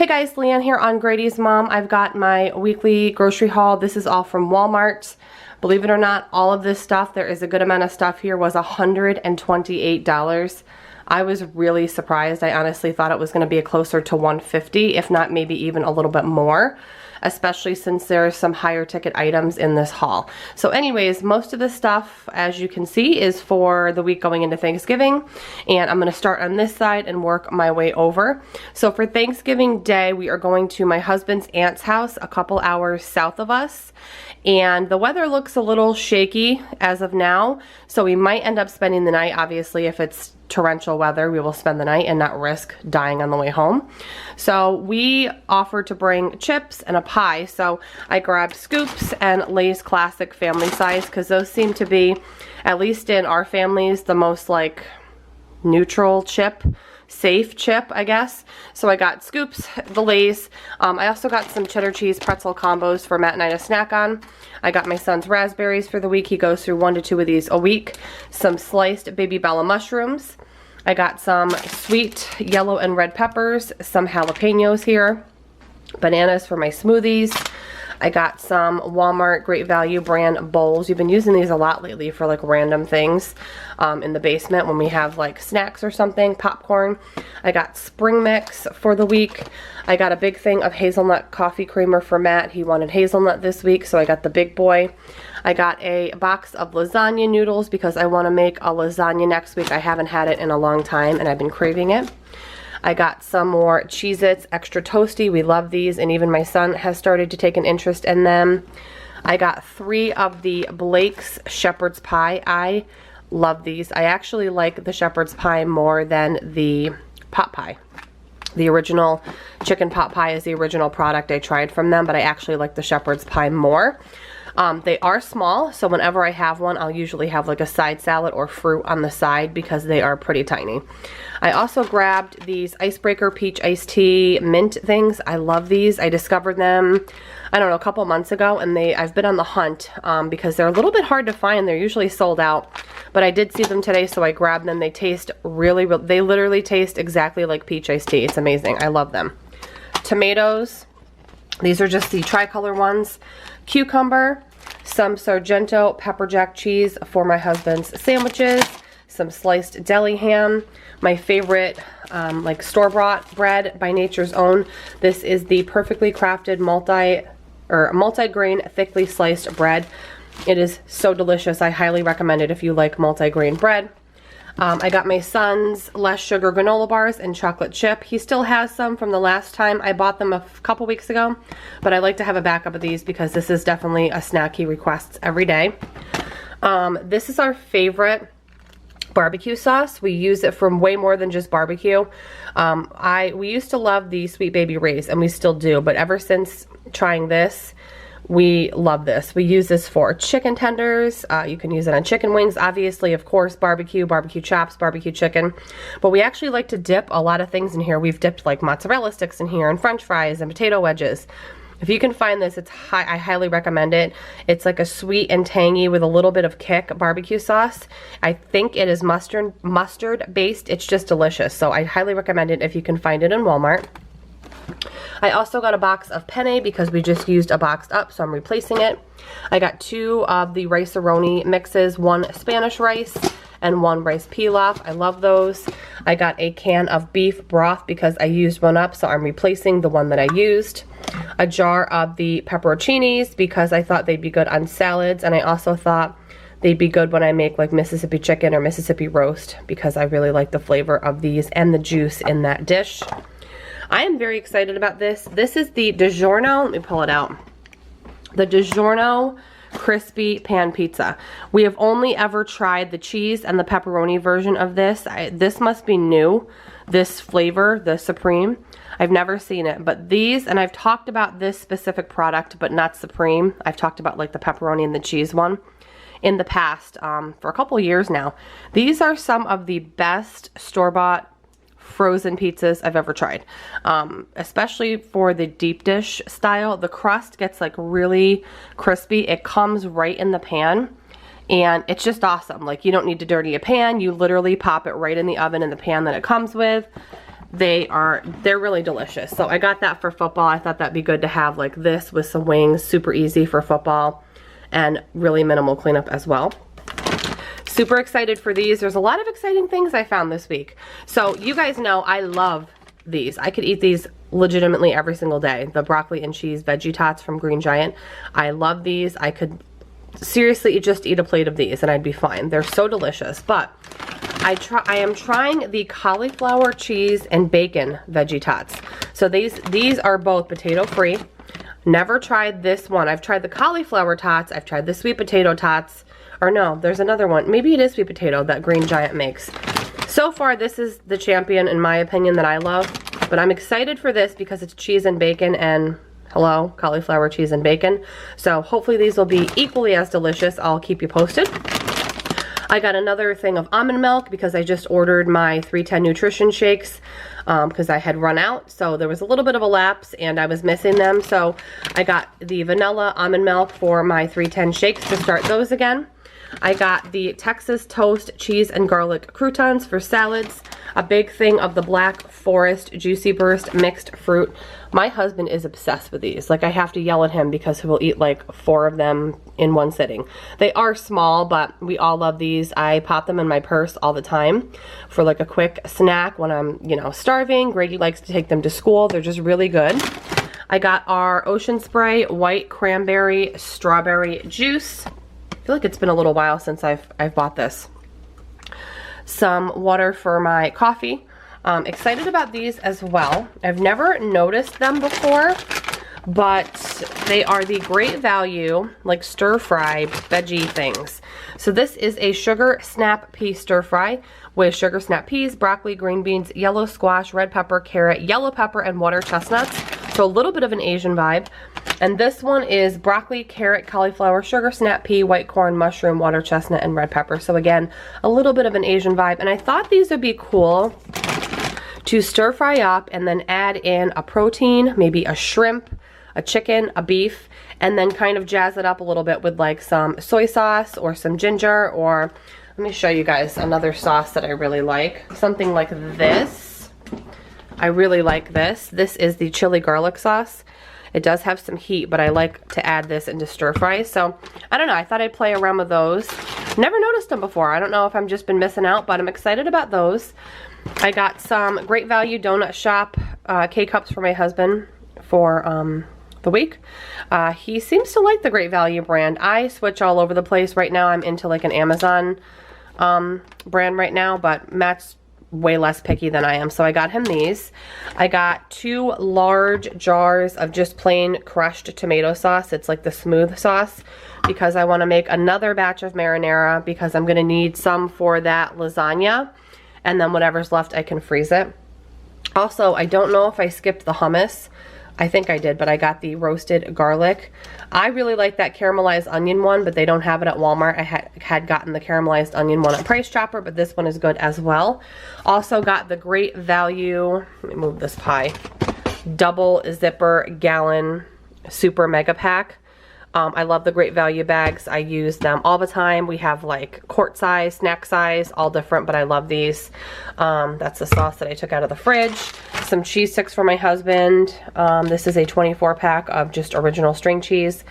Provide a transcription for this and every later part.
guys, Leanne here on GradysMom. I've got my weekly grocery haul. This is all from Walmart. Believe it or not, all of this stuff, there is a good amount of stuff here, was $128. I was really surprised. I honestly thought it was going to be closer to $150, if not maybe even a little bit more, especially since there are some higher ticket items in this haul. So anyways, most of the stuff, as you can see, is for the week going into Thanksgiving, and I'm going to start on this side and work my way over. So for Thanksgiving Day, we are going to my husband's aunt's house a couple hours south of us, and the weather looks a little shaky as of now, so we might end up spending the night. Obviously, if it's torrential weather, we will spend the night and not risk dying on the way home. So we offered to bring chips and a pie, so I grabbed Scoops and Lay's Classic family size, because those seem to be, at least in our families, the most like neutral chip, safe chip, I guess. So I got Scoops, the Lay's. I also got some cheddar cheese pretzel combos for Matt and I to snack on. I got my son's raspberries for the week. He goes through 1 to 2 of these a week. Some sliced baby Bella mushrooms. I got some sweet yellow and red peppers, some jalapenos here, bananas for my smoothies. I got some Walmart Great Value brand bowls. We've been using these a lot lately for like random things in the basement when we have like snacks or something, popcorn. I got spring mix for the week. I got a big thing of hazelnut coffee creamer for Matt. He wanted hazelnut this week, so I got the big boy. I got a box of lasagna noodles because I want to make a lasagna next week. I haven't had it in a long time and I've been craving it. I got some more Cheez-Its extra toasty. We love these, and even my son has started to take an interest in them. I got 3 of the Blake's shepherd's pie. I love these. I actually like the shepherd's pie more than the pot pie. The original chicken pot pie is the original product I tried from them, but I actually like the shepherd's pie more. They are small, so whenever I have one, I'll usually have like a side salad or fruit on the side because they are pretty tiny. I also grabbed these Icebreaker Peach Iced Tea mint things. I love these. I discovered them, I don't know, a couple months ago, and I've been on the hunt because they're a little bit hard to find. They're usually sold out, but I did see them today, so I grabbed them. They taste really, they literally taste exactly like peach iced tea. It's amazing. I love them. Tomatoes. These are just the tricolor ones. Cucumber. Some Sargento pepper jack cheese for my husband's sandwiches. Some sliced deli ham. My favorite like store-bought bread by Nature's Own. This is the perfectly crafted multi-grain thickly sliced bread. It is so delicious. I highly recommend it if you like multi-grain bread. I got my son's less sugar granola bars and chocolate chip. He still has some from the last time I bought them a couple weeks ago, but I like to have a backup of these because this is definitely a snack he requests every day. This is our favorite barbecue sauce. We use it for way more than just barbecue. We used to love the Sweet Baby Ray's, and we still do, but ever since trying this, we love this. We use this for chicken tenders. You can use it on chicken wings, obviously, of course, barbecue chops, barbecue chicken. But we actually like to dip a lot of things in here. We've dipped like mozzarella sticks in here and french fries and potato wedges. If you can find this, I highly recommend it. It's like a sweet and tangy with a little bit of kick barbecue sauce. I think it is mustard based. It's just delicious. So I highly recommend it if you can find it in Walmart. I also got a box of penne because we just used a box up, so I'm replacing it. I got 2 of the rice-a-roni mixes, 1 Spanish rice and 1 rice pilaf. I love those. I got a can of beef broth because I used one up, so I'm replacing the one that I used. A jar of the pepperoncinis because I thought they'd be good on salads, and I also thought they'd be good when I make like Mississippi chicken or Mississippi roast because I really like the flavor of these and the juice in that dish. I am very excited about this. This is the Digiorno, let me pull it out. The Digiorno crispy pan pizza. We have only ever tried the cheese and the pepperoni version of this. This must be new, this flavor, the Supreme. I've never seen it, but these, and I've talked about this specific product, but not Supreme. I've talked about like the pepperoni and the cheese one in the past for a couple years now. These are some of the best store-bought frozen pizzas I've ever tried, especially for the deep dish style. The crust gets like really crispy. It comes right in the pan, and it's just awesome. Like, you don't need to dirty a pan. You literally pop it right in the oven in the pan that it comes with. they're really delicious. So I got that for football. I thought that'd be good to have like this with some wings, super easy for football and really minimal cleanup as well. Super excited for these. There's a lot of exciting things I found this week. So you guys know I love these. I could eat these legitimately every single day. The broccoli and cheese veggie tots from Green Giant. I love these. I could seriously just eat a plate of these and I'd be fine. They're so delicious. But I am trying the cauliflower cheese and bacon veggie tots. So these are both potato free. Never tried this one. I've tried the cauliflower tots. I've tried the sweet potato tots. Or no, there's another one. Maybe it is sweet potato that Green Giant makes. So far, this is the champion in my opinion that I love. But I'm excited for this because it's cheese and bacon and hello, cauliflower cheese and bacon. So hopefully these will be equally as delicious. I'll keep you posted. I got another thing of almond milk because I just ordered my 310 nutrition shakes because I had run out. So there was a little bit of a lapse and I was missing them. So I got the vanilla almond milk for my 310 shakes to start those again. I got the Texas toast cheese and garlic croutons for salads. A big thing of the Black Forest Juicy Burst mixed fruit. My husband is obsessed with these. Like I have to yell at him because he will eat like 4 of them in one sitting. They are small, but we all love these. I pop them in my purse all the time for like a quick snack when I'm, you know, starving. Grady likes to take them to school. They're just really good. I got our Ocean Spray white cranberry strawberry juice. I feel like it's been a little while since I've bought this. Some water for my coffee. Excited about these as well. I've never noticed them before, but they are the Great Value, like stir-fry veggie things. So this is a sugar snap pea stir-fry with sugar snap peas, broccoli, green beans, yellow squash, red pepper, carrot, yellow pepper, and water chestnuts. So a little bit of an Asian vibe. And this one is broccoli, carrot, cauliflower, sugar snap pea, white corn, mushroom, water chestnut, and red pepper. So again, a little bit of an Asian vibe. And I thought these would be cool to stir fry up and then add in a protein, maybe a shrimp, a chicken, a beef, and then kind of jazz it up a little bit with like some soy sauce or some ginger, or let me show you guys another sauce that I really like. Something like this. I really like this. This is the chili garlic sauce. It does have some heat, but I like to add this into stir fries. So I don't know, I thought I'd play around with those. Never noticed them before. I don't know if I'm just been missing out, but I'm excited about those. I got some Great Value Donut Shop K-Cups for my husband for the week. He seems to like the Great Value brand. I switch all over the place. Right now I'm into like an Amazon brand right now, but Matt's way less picky than I am, so I got him these. I got 2 large jars of just plain crushed tomato sauce. It's like the smooth sauce because I want to make another batch of marinara because I'm going to need some for that lasagna, and then whatever's left I can freeze it. Also, I don't know if I skipped the hummus. I think I did, but I got the roasted garlic. I really like that caramelized onion one, but they don't have it at Walmart. I had gotten the caramelized onion one at Price Chopper, but this one is good as well. Also got the Great Value, let me move this pie, double zipper gallon super mega pack. I love the Great Value bags. I use them all the time. We have like quart size, snack size, all different, but I love these. That's the sauce that I took out of the fridge. Some cheese sticks for my husband. This is a 24 pack of just original string cheese.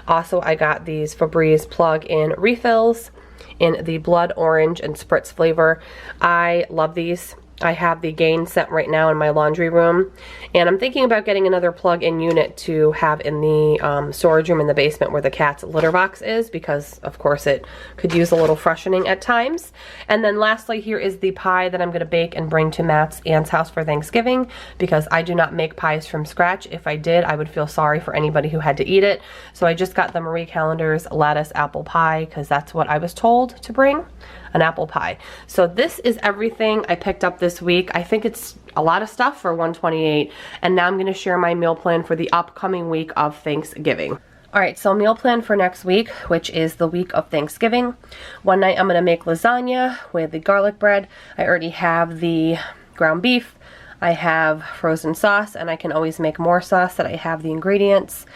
Also, I got these Febreze plug-in refills in the blood orange and spritz flavor. I love these. I have the Gain scent right now in my laundry room, and I'm thinking about getting another plug-in unit to have in the storage room in the basement where the cat's litter box is, because of course it could use a little freshening at times. And then lastly, here is the pie that I'm going to bake and bring to Matt's aunt's house for Thanksgiving, because I do not make pies from scratch. If I did, I would feel sorry for anybody who had to eat it. So I just got the Marie Callender's lattice apple pie because that's what I was told to bring. An apple pie. So this is everything I picked up this week. I think it's a lot of stuff for $128, and now I'm going to share my meal plan for the upcoming week of Thanksgiving. Alright, so meal plan for next week, which is the week of Thanksgiving. One night I'm going to make lasagna with the garlic bread. I already have the ground beef. I have frozen sauce, and I can always make more sauce that I have the ingredients.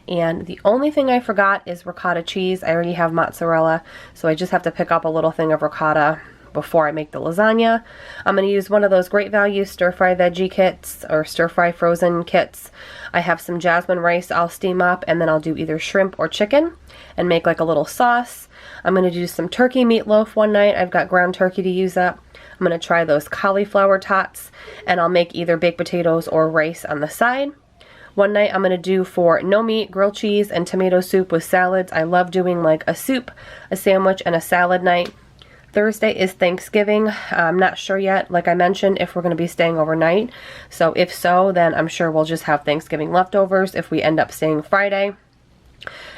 And the only thing I forgot is ricotta cheese. I already have mozzarella, so I just have to pick up a little thing of ricotta before I make the lasagna. I'm going to use one of those Great Value stir-fry veggie kits or stir-fry frozen kits. I have some jasmine rice I'll steam up, and then I'll do either shrimp or chicken and make like a little sauce. I'm going to do some turkey meatloaf one night. I've got ground turkey to use up. I'm going to try those cauliflower tots, and I'll make either baked potatoes or rice on the side. One night I'm going to do for no meat, grilled cheese, and tomato soup with salads. I love doing like a soup, a sandwich, and a salad night. Thursday is Thanksgiving. I'm not sure yet, like I mentioned, if we're going to be staying overnight. So if so, then I'm sure we'll just have Thanksgiving leftovers if we end up staying Friday.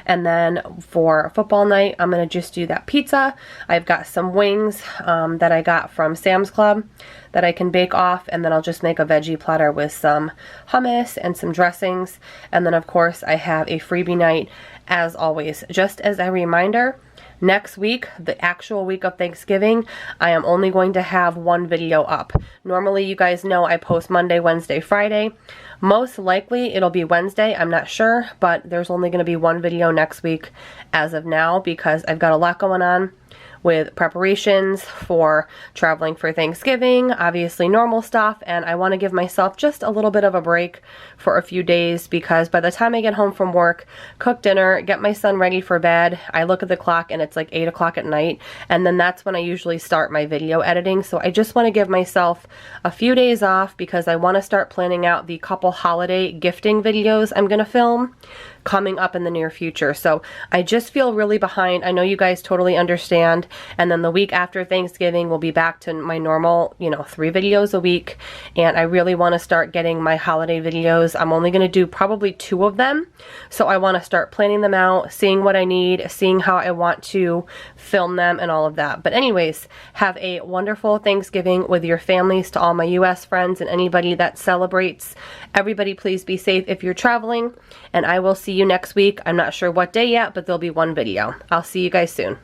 And then for football night, I'm going to just do that pizza. I've got some wings that I got from Sam's Club that I can bake off, and then I'll just make a veggie platter with some hummus and some dressings. And then of course I have a freebie night as always. Just as a reminder, next week, the actual week of Thanksgiving, I am only going to have one video up. Normally, you guys know I post Monday, Wednesday, Friday. Most likely it'll be Wednesday, I'm not sure, but there's only going to be one video next week as of now because I've got a lot going on with preparations for traveling for Thanksgiving, obviously normal stuff, and I want to give myself just a little bit of a break for a few days because by the time I get home from work, cook dinner, get my son ready for bed, I look at the clock and it's like 8 o'clock at night, and then that's when I usually start my video editing. So I just want to give myself a few days off because I want to start planning out the couple holiday gifting videos I'm going to film coming up in the near future. So I just feel really behind. I know you guys totally understand. And then the week after Thanksgiving, we'll be back to my normal, 3 videos a week. And I really want to start getting my holiday videos. I'm only going to do probably 2 of them. So I want to start planning them out, seeing what I need, seeing how I want to film them and all of that. But anyways, have a wonderful Thanksgiving with your families. To all my US friends and anybody that celebrates, everybody please be safe if you're traveling. And I will see you next week. I'm not sure what day yet, but there'll be one video. I'll see you guys soon.